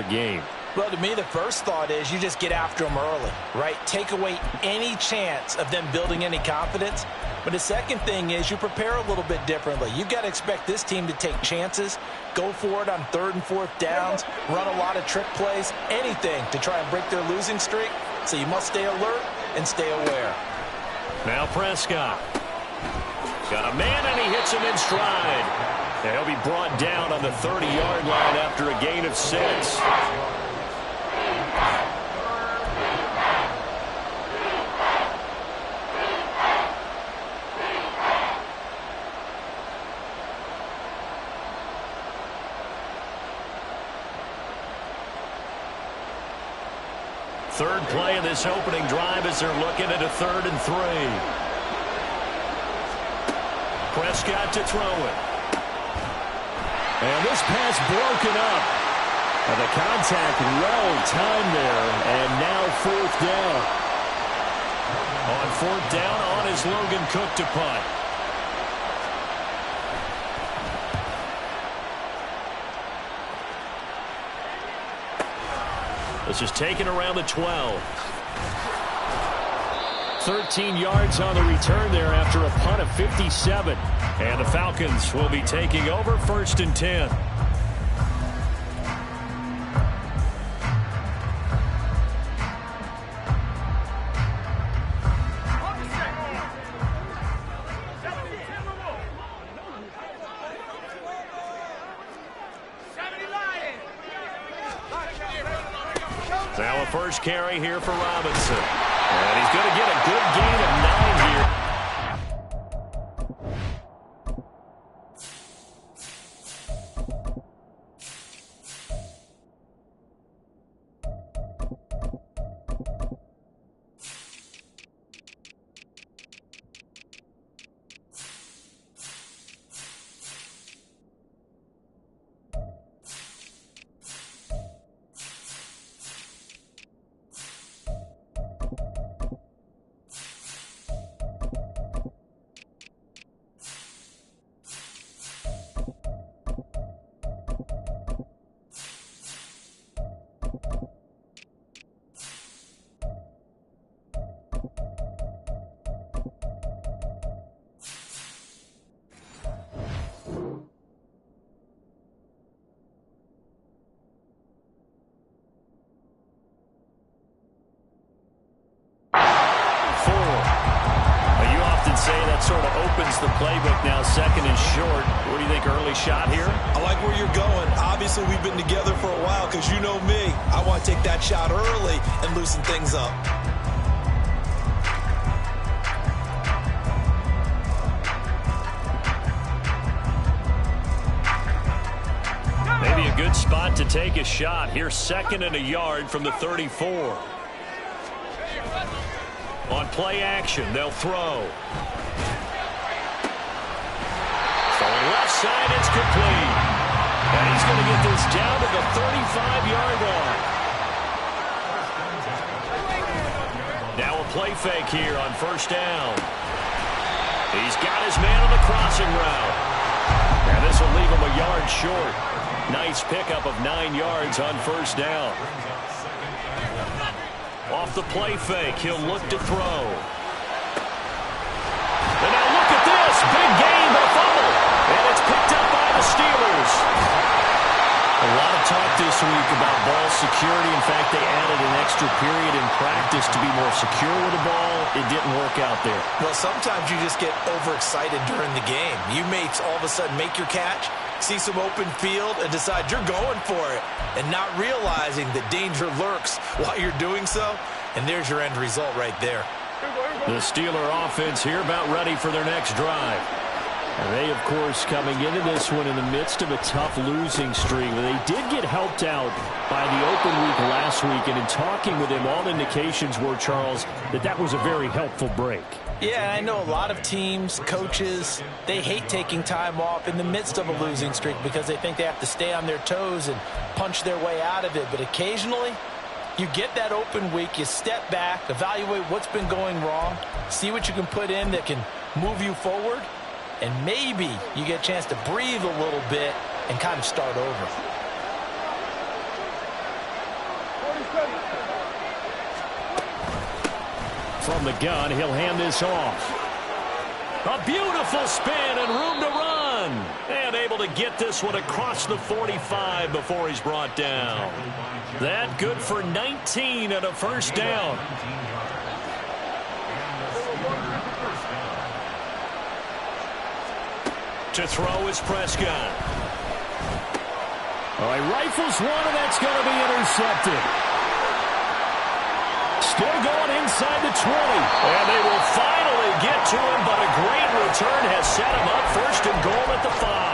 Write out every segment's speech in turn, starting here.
game. Well, to me, the first thought is you just get after them early, right? Take away any chance of them building any confidence. But the second thing is you prepare a little bit differently. You've got to expect this team to take chances, go for it on 3rd and 4th downs, run a lot of trick plays, anything to try and break their losing streak. So you must stay alert and stay aware. Now Prescott. Got a man, and he hits him in stride. And he'll be brought down on the 30-yard line after a gain of 6. Third play of this opening drive as they're looking at a 3rd and 3. Prescott to throw it. And this pass broken up. And the contact well timed there. And now 4th down. On 4th down, on is Logan Cook to punt. This is taken around the 12. 13 yards on the return there after a punt of 57. And the Falcons will be taking over 1st and 10. Now a first carry here for Robinson. And he's going to get a good gain of 9 here. Sort of opens the playbook now, 2nd and short. What do you think, early shot here? I like where you're going. Obviously, we've been together for a while because you know me. I want to take that shot early and loosen things up. Maybe a good spot to take a shot. Here's 2nd and a yard from the 34. On play action, they'll throw. Left side, it's complete. And he's going to get this down to the 35-yard line. Now a play fake here on 1st down. He's got his man on the crossing route. And this will leave him a yard short. Nice pickup of 9 yards on 1st down. Off the play fake, he'll look to throw. And now look at this. Big gain, a fumble. And it's picked up by the Steelers. A lot of talk this week about ball security. In fact, they added an extra period in practice to be more secure with the ball. It didn't work out there. Well, sometimes you just get overexcited during the game. You may all of a sudden make your catch, see some open field, and decide you're going for it, and not realizing that danger lurks while you're doing so. And there's your end result right there. The Steeler offense here about ready for their next drive. And they, of course, coming into this one in the midst of a tough losing streak. They did get helped out by the open week last week, and in talking with him, all indications were, Charles, that was a very helpful break. Yeah, I know a lot of teams, coaches, they hate taking time off in the midst of a losing streak because they think they have to stay on their toes and punch their way out of it. But occasionally, you get that open week, you step back, evaluate what's been going wrong, see what you can put in that can move you forward, and maybe you get a chance to breathe a little bit and kind of start over. From the gun, he'll hand this off. A beautiful spin and room to run. And able to get this one across the 45 before he's brought down. That good for 19 and a first down. To throw is Prescott. All right, rifles one, and that's going to be intercepted. Still going inside the 20. And they will finally get to him, but a great return has set him up first and goal at the 5.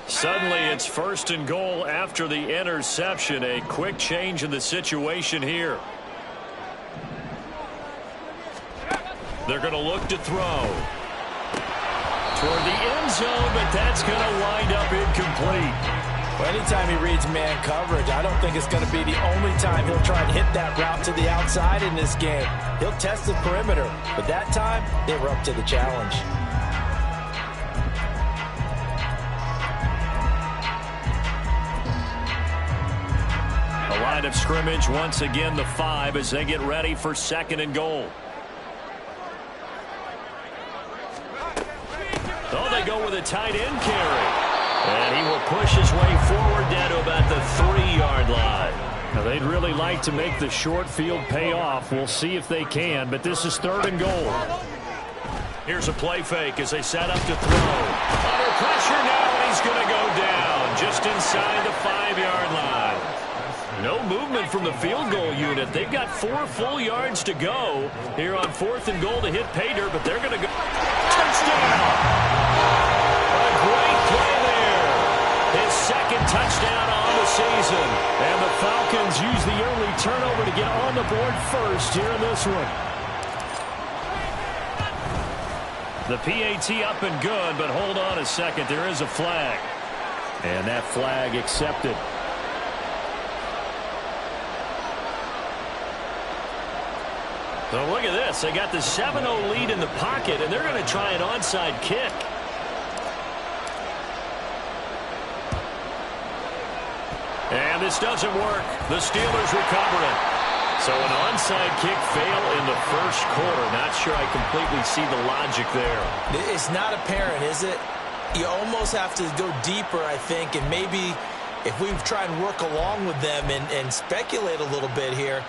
Suddenly, it's first and goal after the interception. A quick change in the situation here. They're going to look to throw. Toward the end zone, but that's going to wind up incomplete. Well, anytime he reads man coverage, I don't think it's going to be the only time he'll try and hit that route to the outside in this game. He'll test the perimeter, but that time, they were up to the challenge. The line of scrimmage, once again, the 5 as they get ready for second and goal. Oh, they go with a tight end carry. And he will push his way forward down to about the 3-yard line. Now, they'd really like to make the short field pay off. We'll see if they can, but this is third and goal. Here's a play fake as they set up to throw. Under pressure now, and he's going to go down just inside the 5-yard line. No movement from the field goal unit. They've got 4 full yards to go here on fourth and goal to hit pay dirt, but they're going to go. Touchdown! A great play there. His second touchdown on the season. And the Falcons use the early turnover to get on the board first here in this one. The PAT up and good, but hold on a second. There is a flag. And that flag accepted. So look at this. They got the 7-0 lead in the pocket, and they're going to try an onside kick. And this doesn't work. The Steelers recover it. So an onside kick fail in the first quarter. Not sure I completely see the logic there. It's not apparent, is it? You almost have to go deeper, I think, and maybe if we try and work along with them and speculate a little bit here,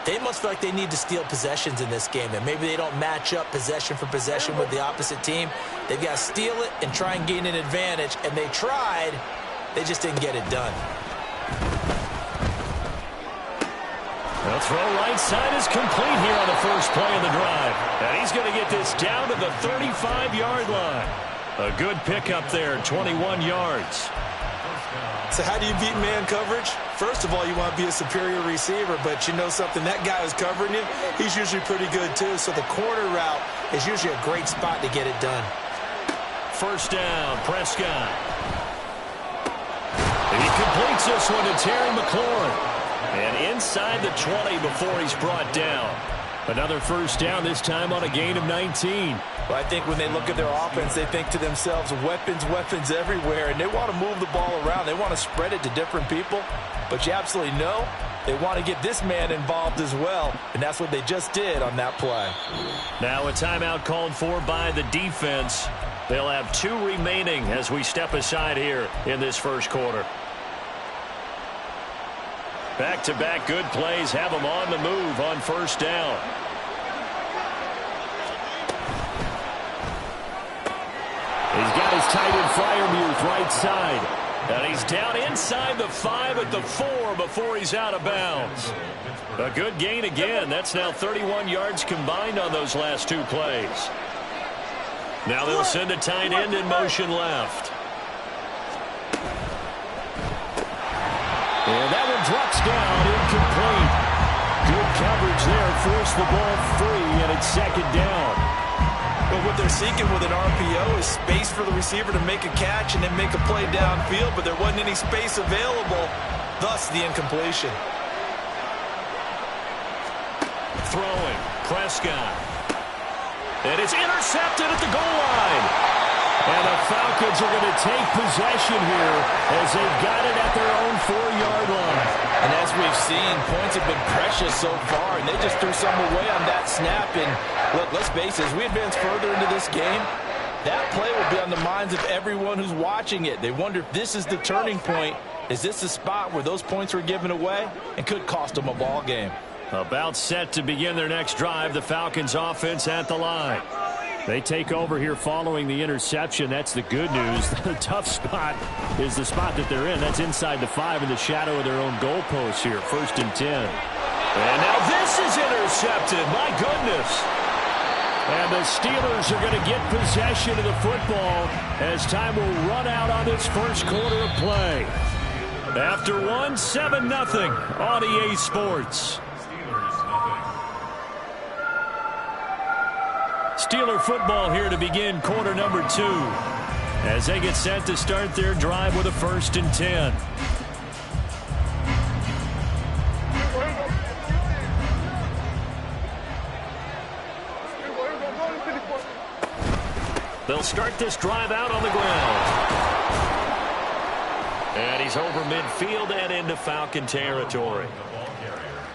they must feel like they need to steal possessions in this game. And maybe they don't match up possession for possession with the opposite team. They've got to steal it and try and gain an advantage. And they tried. They just didn't get it done. The throw right side is complete here on the first play of the drive. And he's going to get this down to the 35-yard line. A good pickup there, 21 yards. So how do you beat man coverage? First of all, you want to be a superior receiver, but you know something, that guy who's covering you, he's usually pretty good too. So the corner route is usually a great spot to get it done. First down, Prescott. He completes this one to Terry McLaurin. And inside the 20 before he's brought down. Another first down, this time on a gain of 19. Well, I think when they look at their offense, they think to themselves, weapons, weapons everywhere, and they want to move the ball around. They want to spread it to different people, but you absolutely know they want to get this man involved as well, and that's what they just did on that play. Now a timeout called for by the defense. They'll have 2 remaining as we step aside here in this first quarter. Back-to-back good plays have them on the move on first down. He's got his tight end Freiermuth right side. And he's down inside the 5 at the 4 before he's out of bounds. A good gain again. That's now 31 yards combined on those last 2 plays. Now they'll send a tight end in motion left. And that one drops down, incomplete. Good coverage there, forced the ball free, and it's second down. But what they're seeking with an RPO is space for the receiver to make a catch and then make a play downfield, but there wasn't any space available, thus the incompletion. Throwing. Prescott. And it's intercepted at the goal line. And the Falcons are going to take possession here as they've got it at their own 4-yard line. And as we've seen, points have been precious so far, and they just threw some away on that snap. And look, let's face it, as we advance further into this game, that play will be on the minds of everyone who's watching it. They wonder if this is the turning point. Is this the spot where those points were given away and could cost them a ball game? About set to begin their next drive, the Falcons offense at the line. They take over here following the interception. That's the good news. The tough spot is the spot that they're in. That's inside the 5 in the shadow of their own goalpost here. 1st and 10. And now this is intercepted. My goodness. And the Steelers are going to get possession of the football as time will run out on this first quarter of play. After 1, 7-0 on EA Sports. Steeler football here to begin quarter number 2 as they get set to start their drive with a 1st and 10. They'll start this drive out on the ground. And he's over midfield and into Falcon territory.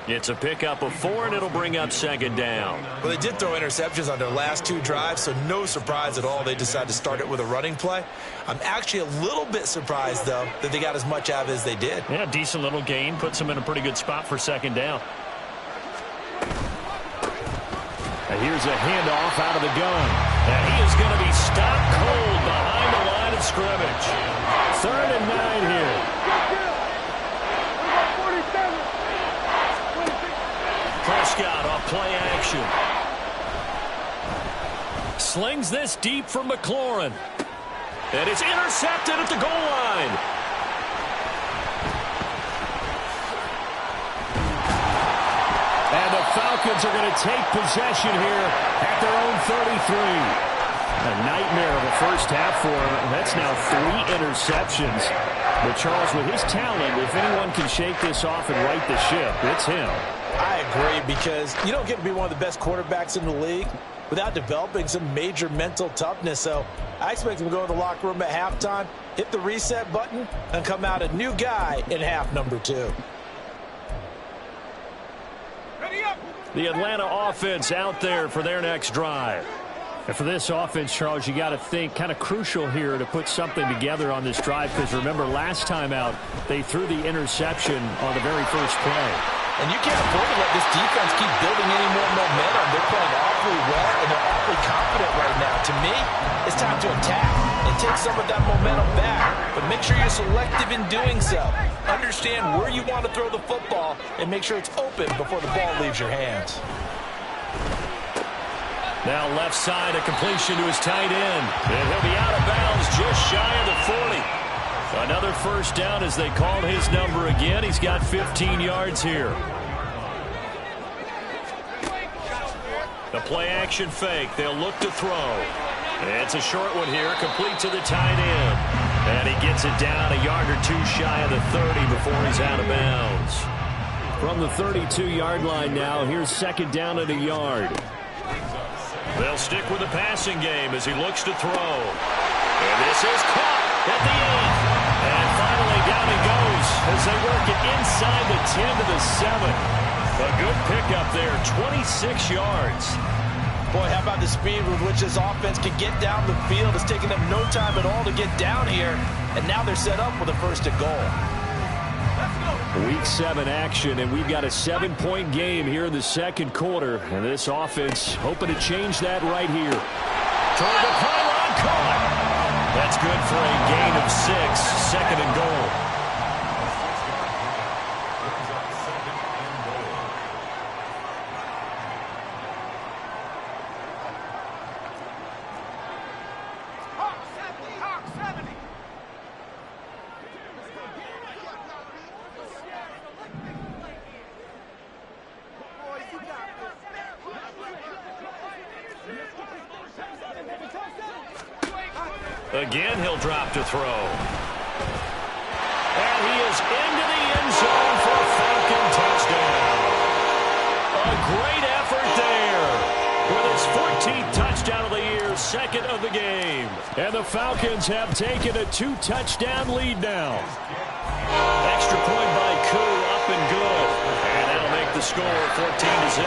It's a pickup of 4, and it'll bring up 2nd down. Well, they did throw interceptions on their last 2 drives, so no surprise at all they decided to start it with a running play. I'm actually a little bit surprised, though, that they got as much out of it as they did. Yeah, decent little gain. Puts them in a pretty good spot for 2nd down. And here's a handoff out of the gun. And he is going to be stopped cold behind the line of scrimmage. 3rd and 9 here. Prescott off play action. Slings this deep from McLaurin. And it's intercepted at the goal line. And the Falcons are going to take possession here at their own 33. A nightmare of a first half for him. That's now 3 interceptions. But Charles, with his talent, if anyone can shake this off and right the ship, it's him. I agree, because you don't get to be one of the best quarterbacks in the league without developing some major mental toughness. So I expect him to go in the locker room at halftime, hit the reset button, and come out a new guy in half number 2. The Atlanta offense out there for their next drive. And for this offense, Charles, you got to think kind of crucial here to put something together on this drive, because remember last time out they threw the interception on the very first play. And you can't afford to let this defense keep building any more momentum. They're playing awfully well, and they're awfully confident right now. To me, it's time to attack and take some of that momentum back. But make sure you're selective in doing so. Understand where you want to throw the football and make sure it's open before the ball leaves your hands. Now left side, a completion to his tight end. And he'll be out of bounds just shy of the 40. Another first down as they called his number again. He's got 15 yards here. The play action fake. They'll look to throw. It's a short one here, complete to the tight end. And he gets it down a yard or 2 shy of the 30 before he's out of bounds. From the 32-yard line now, here's 2nd down at a yard. They'll stick with the passing game as he looks to throw. And this is caught at the end. And finally down he goes as they work it inside the 10 to the 7. A good pickup there, 26 yards. Boy, how about the speed with which this offense can get down the field? It's taken them no time at all to get down here. And now they're set up with a 1st and goal. Week 7 action, and we've got a 7-point game here in the 2nd quarter. And this offense hoping to change that right here. Toward the pylon, caught. That's good for a gain of 6, 2nd and goal. Again, he'll drop to throw. And he is into the end zone for a Falcon touchdown. A great effort 13th touchdown of the year, second of the game. And the Falcons have taken a 2-touchdown lead now. Extra point by Koo, up and good. And that'll make the score 14-0.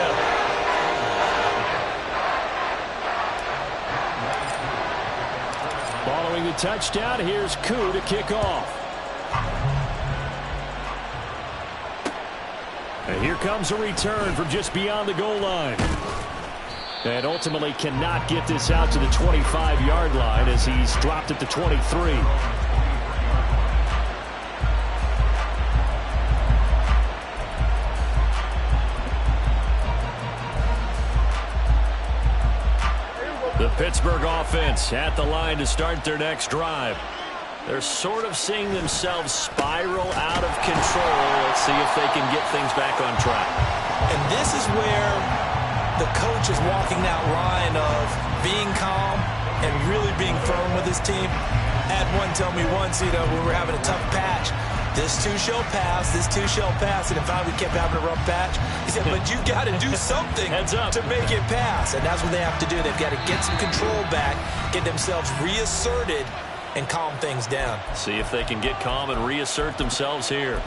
Following the touchdown, here's Koo to kick off. And here comes a return from just beyond the goal line. And ultimately cannot get this out to the 25-yard line as he's dropped at the 23. The Pittsburgh offense at the line to start their next drive. They're sort of seeing themselves spiral out of control. Let's see if they can get things back on track. And this is where the coach is walking that line of being calm and really being firm with his team. I had one tell me once, when we were having a tough patch, this too shall pass, this too shall pass. And if we kept having a rough patch, he said, but you got to do something to make it pass. And that's what they have to do. They've got to get some control back, get themselves reasserted, and calm things down. See if they can get calm and reassert themselves here.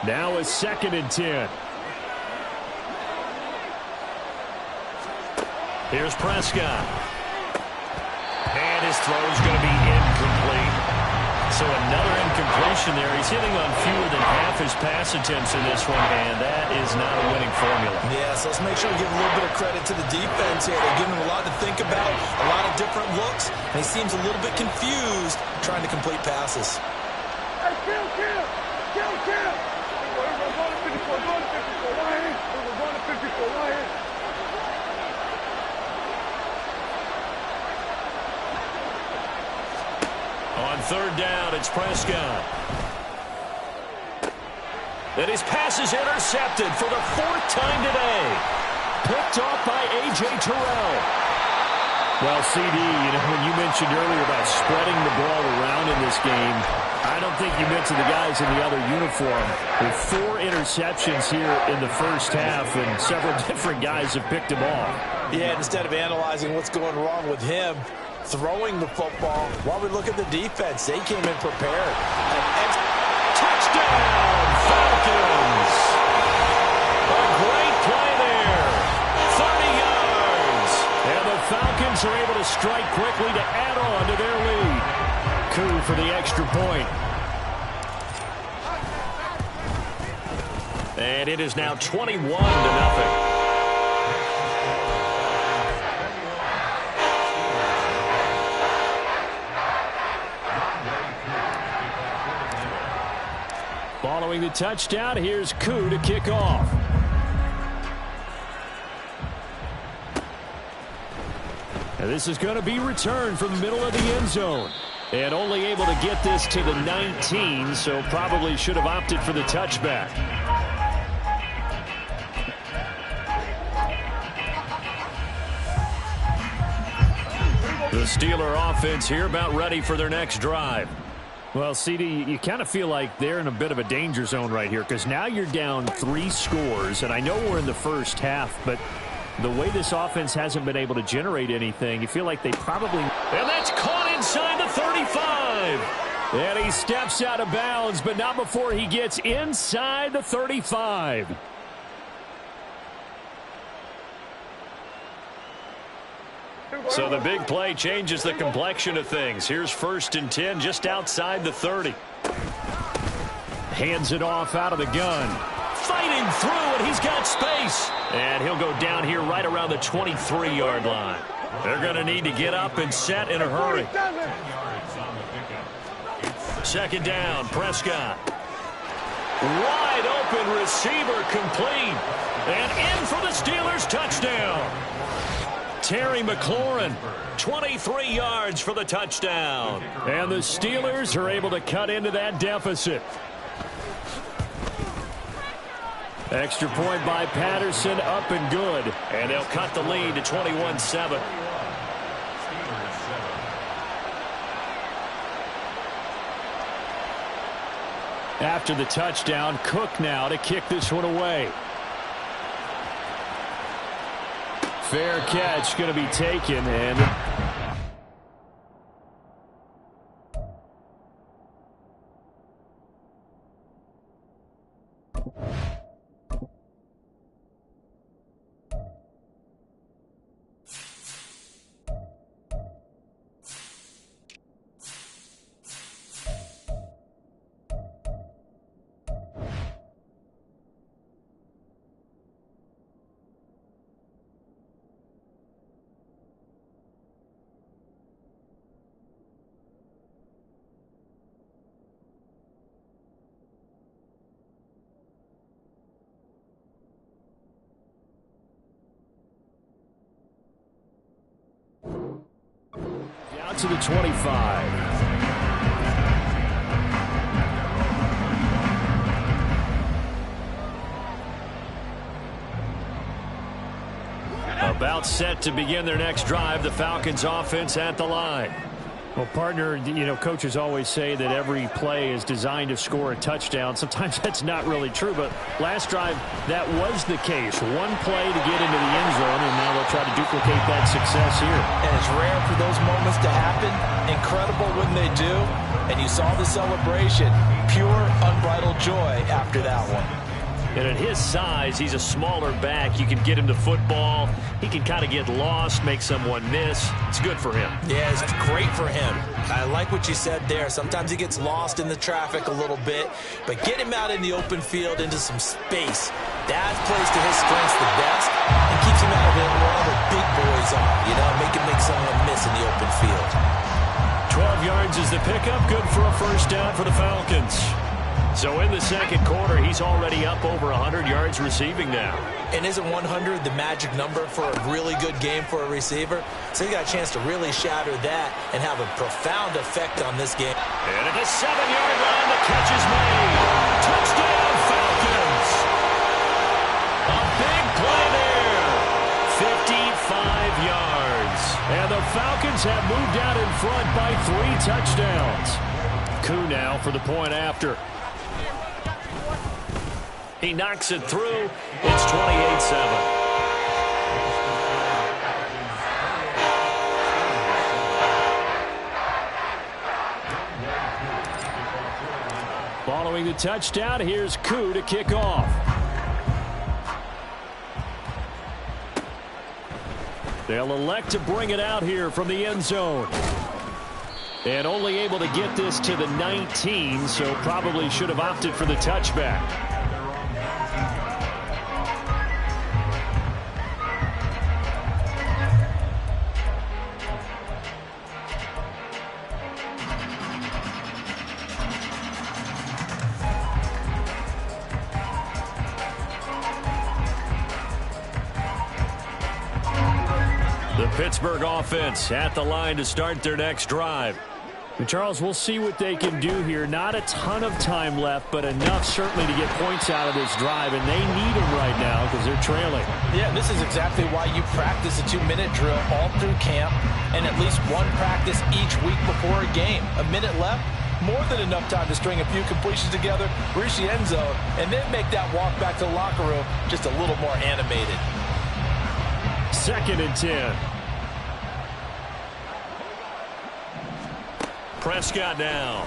Now a 2nd and 10. Here's Prescott. And his throw is going to be incomplete. So another incompletion there. He's hitting on fewer than half his pass attempts in this one, and that is not a winning formula. Yes, let's make sure we give a little bit of credit to the defense here. They're giving him a lot to think about, a lot of different looks, and he seems a little bit confused trying to complete passes. Hey, kill. We're going to 54 Lions. We're going to 54 Lions. On 3rd down, it's Prescott. And his pass is intercepted for the 4th time today. Picked off by A.J. Terrell. Well, CD, when you mentioned earlier about spreading the ball around in this game, I don't think you mentioned the guys in the other uniform. With 4 interceptions here in the first half, and several different guys have picked them off. Yeah, instead of analyzing what's going wrong with him, throwing the football, while we look at the defense, they came in prepared. Touchdown, Falcons! A great play there. 30 yards. And the Falcons are able to strike quickly to add on to their lead. Koo for the extra point. And it is now 21-0. Following the touchdown, here's Koo to kick off. And this is going to be returned from the middle of the end zone. And only able to get this to the 19, so probably should have opted for the touchback. The Steeler offense here about ready for their next drive. Well, CD, you kind of feel like they're in a bit of a danger zone right here because now you're down 3 scores, and I know we're in the first half, but the way this offense hasn't been able to generate anything, you feel like they probably... And that's caught inside the 35. And he steps out of bounds, but not before he gets inside the 35. So the big play changes the complexion of things. Here's 1st and 10 just outside the 30. Hands it off out of the gun. Fighting through, and he's got space. And he'll go down here right around the 23-yard line. They're going to need to get up and set in a hurry. 2nd down, Prescott. Wide open receiver complete. And in for the Steelers touchdown. Terry McLaurin, 23 yards for the touchdown. And the Steelers are able to cut into that deficit. Extra point by Patterson, up and good. And they'll cut the lead to 21-7. After the touchdown, Cook now to kick this one away. Fair catch going to be taken, and down to the 25. About set to begin their next drive. The Falcons offense at the line. Well, partner, you know, coaches always say that every play is designed to score a touchdown. Sometimes that's not really true, but last drive, that was the case. One play to get into the end zone, and now they'll try to duplicate that success here. And it's rare for those moments to happen. Incredible when they do. And you saw the celebration. Pure, unbridled joy after that one. And at his size, he's a smaller back. You can get him to football. He can kind of get lost, make someone miss. It's good for him. Yeah, it's great for him. I like what you said there. Sometimes he gets lost in the traffic a little bit, but get him out in the open field into some space. That plays to his strengths the best and keeps him out of it where all the big boys are. You know, make someone miss in the open field. 12 yards is the pickup. Good for a first down for the Falcons. So in the second quarter, he's already up over 100 yards receiving now. And isn't 100 the magic number for a really good game for a receiver? So he got a chance to really shatter that and have a profound effect on this game. And at the 7-yard line, the catch is made. Touchdown, Falcons. A big play there. 55 yards. And the Falcons have moved out in front by 3 touchdowns. Koo now for the point after. He knocks it through. It's 28-7. Following the touchdown, here's Koo to kick off. They'll elect to bring it out here from the end zone. And only able to get this to the 19, so probably should have opted for the touchback. The Pittsburgh offense at the line to start their next drive. And Charles, we'll see what they can do here. Not a ton of time left, but enough certainly to get points out of this drive, and they need them right now because they're trailing. Yeah, this is exactly why you practice a 2-minute drill all through camp and at least one practice each week before a game. A minute left, more than enough time to string a few completions together, reach the end zone, and then make that walk back to the locker room just a little more animated. 2nd and 10. Prescott now.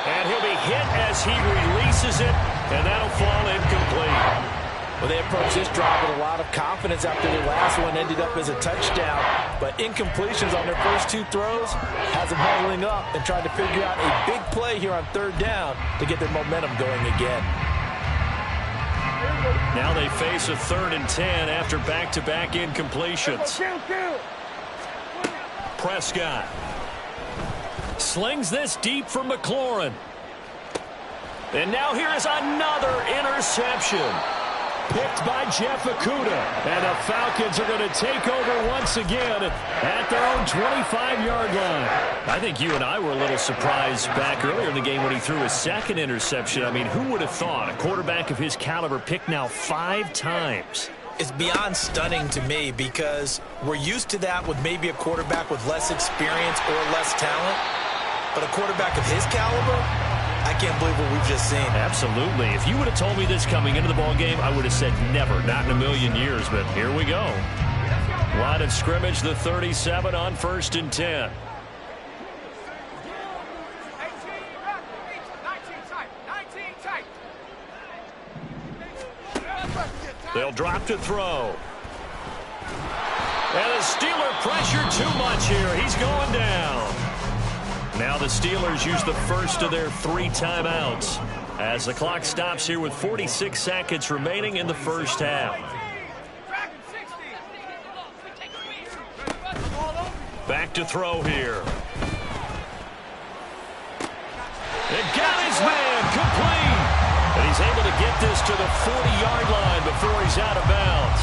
And he'll be hit as he releases it, and that'll fall incomplete. Well, they approached this drive with a lot of confidence after their last one ended up as a touchdown. But incompletions on their first 2 throws has them huddling up and trying to figure out a big play here on 3rd down to get their momentum going again. Now they face a 3rd and 10 after back-to-back incompletions. Prescott slings this deep for McLaurin. And now here is another interception. Picked by Jeff Okudah. And the Falcons are going to take over once again at their own 25-yard line. I think you and I were a little surprised back earlier in the game when he threw his 2nd interception. I mean, who would have thought a quarterback of his caliber picked now 5 times? It's beyond stunning to me because we're used to that with maybe a quarterback with less experience or less talent. But a quarterback of his caliber, I can't believe what we've just seen. Absolutely. If you would have told me this coming into the ball game, I would have said never, not in a million years. But here we go. Line of scrimmage, the 37 on 1st and 10. They'll drop to throw. And the Steeler pressure too much here. He's going down. Now the Steelers use the first of their 3 timeouts as the clock stops here with 46 seconds remaining in the first half. Back to throw here. It got his man complete. And he's able to get this to the 40-yard line before he's out of bounds.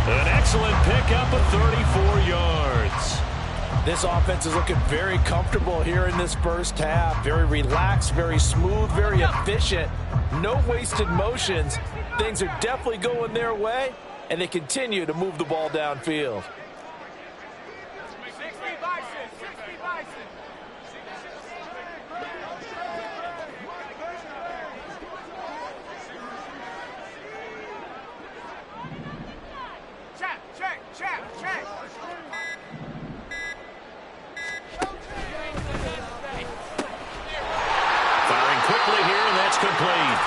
An excellent pickup of 34 yards. This offense is looking very comfortable here in this first half. Very relaxed, very smooth, very efficient. No wasted motions. Things are definitely going their way, and they continue to move the ball downfield. Complete.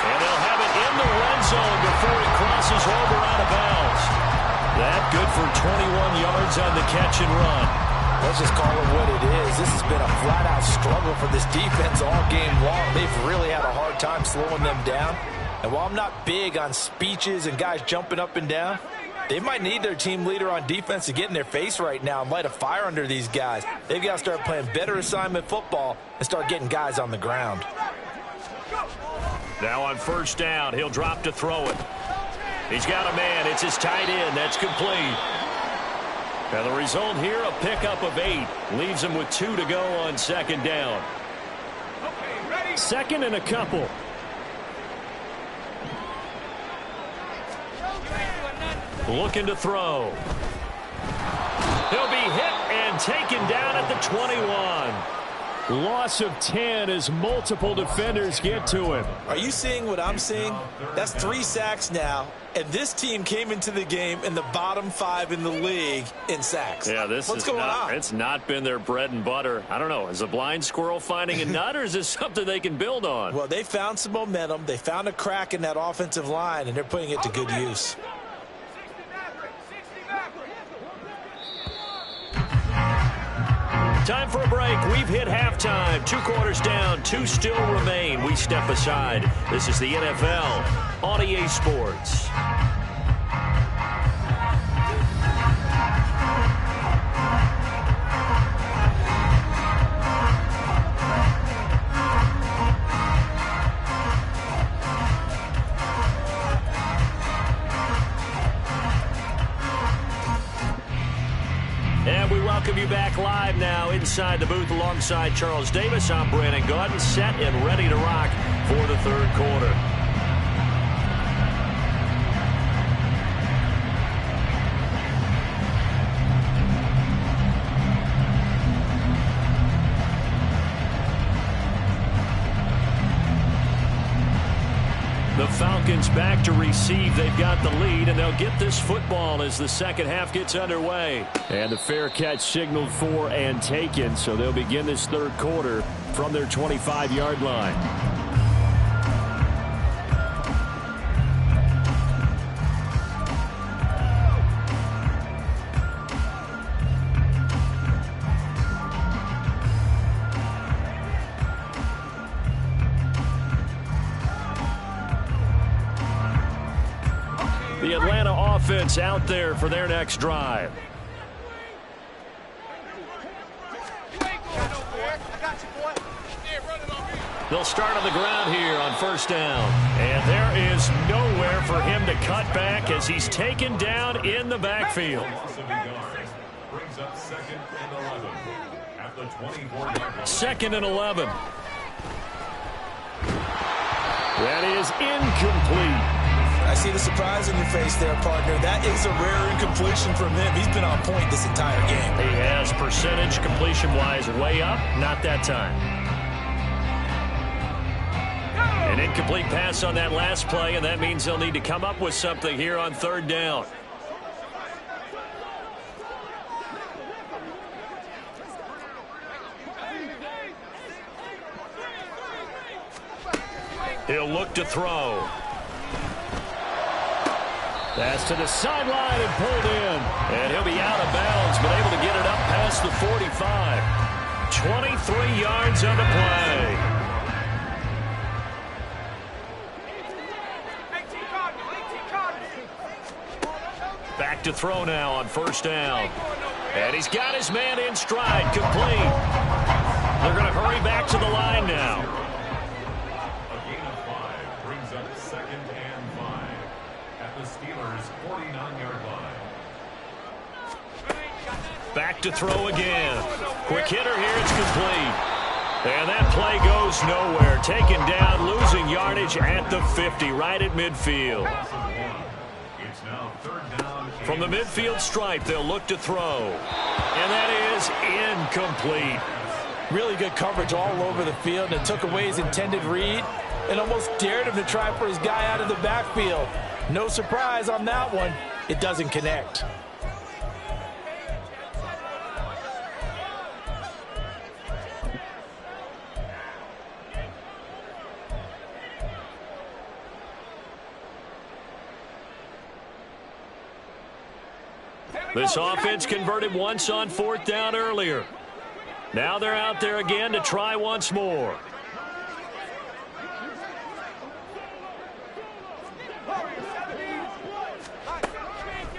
And they'll have it in the red zone before he crosses over out of bounds. That good for 21 yards on the catch and run. Let's just call it what it is. This has been a flat-out struggle for this defense all game long. They've really had a hard time slowing them down. And while I'm not big on speeches and guys jumping up and down, they might need their team leader on defense to get in their face right now and light a fire under these guys. They've got to start playing better assignment football and start getting guys on the ground. Now on 1st down, he'll drop to throw it. He's got a man. It's his tight end. That's complete. And the result here, a pickup of 8. Leaves him with 2 to go on 2nd down. 2nd and a couple. Looking to throw. He'll be hit and taken down at the 21. Loss of 10 as multiple defenders get to him. Are you seeing what I'm seeing? That's 3 sacks now, and this team came into the game in the bottom 5 in the league in sacks. Yeah, what's going on? It's not been their bread and butter. I don't know. Is a blind squirrel finding a nut, or is this something they can build on? Well, they found some momentum. They found a crack in that offensive line, and they're putting it to good use. Time for a break. We've hit halftime. 2 quarters down. 2 still remain. We step aside. This is the NFL on EA Sports. And we welcome you back live now inside the booth alongside Charles Davis. I'm Brandon Gaudin, set and ready to rock for the 3rd quarter. The Falcons back to receive. They've got the lead, and they'll get this football as the 2nd half gets underway. And the fair catch signaled for and taken, so they'll begin this 3rd quarter from their 25-yard line. The Atlanta offense out there for their next drive. They'll start on the ground here on 1st down. And there is nowhere for him to cut back as he's taken down in the backfield. Brings up 2nd and 11 at the 24-yard line. 2nd and 11. That is incomplete. I see the surprise on your face there, partner. That is a rare incompletion from him. He's been on point this entire game. He has percentage completion-wise way up. Not that time. An incomplete pass on that last play, and that means they'll need to come up with something here on third down. He'll look to throw. Pass to the sideline and pulled in. And he'll be out of bounds, but able to get it up past the 45. 23 yards on the play. Back to throw now on first down. And he's got his man in stride, complete. They're going to hurry back to the line now. A gain of 5 brings up 2nd and 5 at the Steelers' 49-yard line. Back to throw again. Quick hitter here, it's complete. And that play goes nowhere. Taken down, losing yardage at the 50, right at midfield. It's now 3rd down. From the midfield stripe, they'll look to throw. And that is incomplete. Really good coverage all over the field, and took away his intended read and almost dared him to try for his guy out of the backfield. No surprise on that one. It doesn't connect. This offense converted once on 4th down earlier. Now they're out there again to try once more.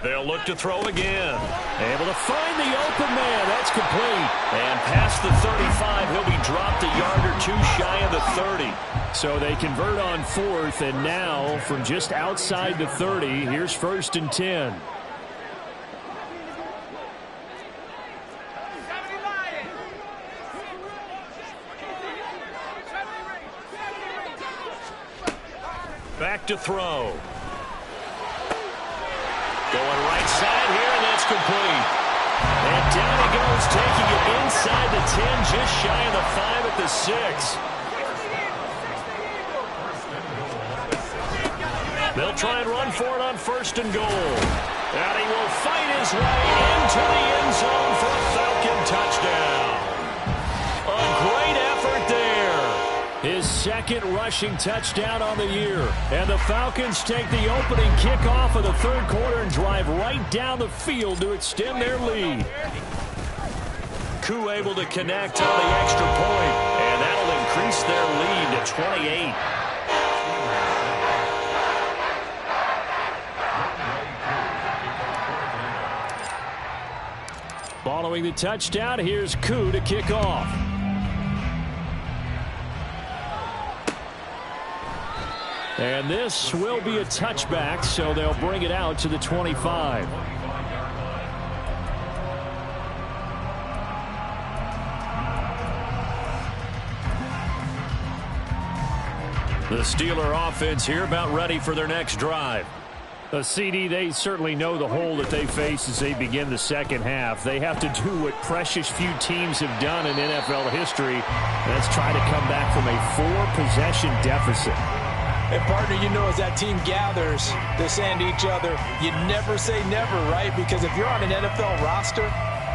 They'll look to throw again. Able to find the open man. That's complete. And past the 35, he'll be dropped a yard or two shy of the 30. So they convert on 4th, and now from just outside the 30, here's 1st and 10. Back to throw. Going right side here, and that's complete. And down he goes, taking it inside the 10, just shy of the 5 at the 6. They'll try and run for it on 1st and goal. And he will fight his way into the end zone for a Falcon touchdown. A great effort there. His 2nd rushing touchdown on the year. And the Falcons take the opening kickoff of the 3rd quarter and drive right down the field to extend their lead. Koo able to connect on the extra point, and that'll increase their lead to 28. Following the touchdown, here's Koo to kick off. And this will be a touchback, so they'll bring it out to the 25. The Steeler offense here about ready for their next drive. A CD, they certainly know the hole that they face as they begin the second half. They have to do what precious few teams have done in NFL history. That's try to come back from a 4-possession deficit. And, partner, you know, as that team gathers, they're saying to each other, you never say never, right? Because if you're on an NFL roster,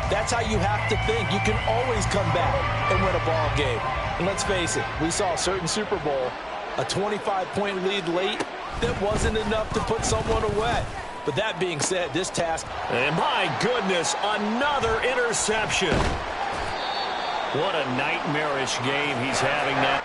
that's how you have to think. You can always come back and win a ball game. And let's face it, we saw a certain Super Bowl, a 25-point lead late that wasn't enough to put someone away. But that being said, this task... And my goodness, another interception. What a nightmarish game he's having now.